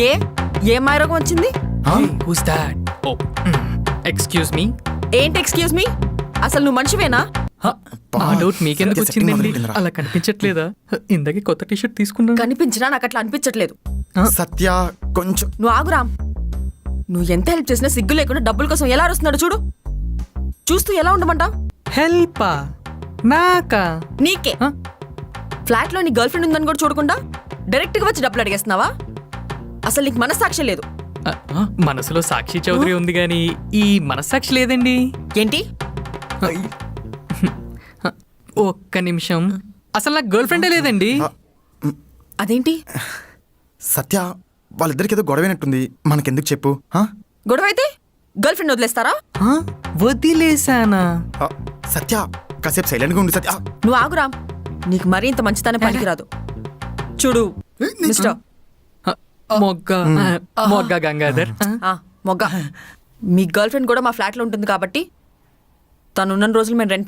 ఏం మాయరోగం వచ్చింది? Who's that? Oh excuse me. ఏంటి ఎక్స్క్యూజ్ మీ? అసలు నువ్వు మనిషివేనా? ఆ డౌట్ మీకెందుకు వచ్చిందండి? అలా కనిపించట్లేదా? ఇందాకే కొత్త టీషర్ట్ తీసుకున్నాను. కనిపించినా నాకు అట్లా అనిపించట్లేదు. సత్య కొంచెం నువ్వు ఆగురామ్. నువ్వు ఎంత హెల్ప్ చేసినా సిగ్గు లేకుండా డబ్బుల కోసం ఎలా అరుస్తున్నాడు చూడు. చూస్తూ ఎలా ఉండమంటావు? హెల్పా? నాకా? నీకే. ఫ్లాట్ లో నీ గర్ల్ ఫ్రెండ్ ఉందని కూడా చూడకుండా డైరెక్ట్ గా వచ్చి డబ్బులు అడిగేస్తున్నావా? అసలు నీకు మనస్సాక్షి లేదు. మనసులో సాక్షి చౌదరి ఉంది గాని ఈ మనస్సాక్షి లేదండి. ఏంటి? ఒక్క నిమిషం. అసలు నాకు గర్ల్ ఫ్రెండే లేదండి. అదేంటి? సత్య వాళ్ళిద్దరికి ఏదో గొడవైనట్టుంది, మనకెందుకు చెప్పు? గొడవ అయితే గర్ల్ ఫ్రెండ్ వదిలేస్తారా? వదిలేసానా? సత్య కాసేపు సైలెంట్ గా ఉండి సత్య. నువ్వు ఆగురామ్. నీకు మరీ ఇంత మంచితనం పనికిరాదు. చూడు మిస్టర్ మొగ్గ గంగాధర్. మొగ్గ, మీ గర్ల్ ఫ్రెండ్ కూడా మా ఫ్లాట్ లో ఉంటుంది కాబట్టి తను ఉన్న రోజులు మేము రెంట్ పే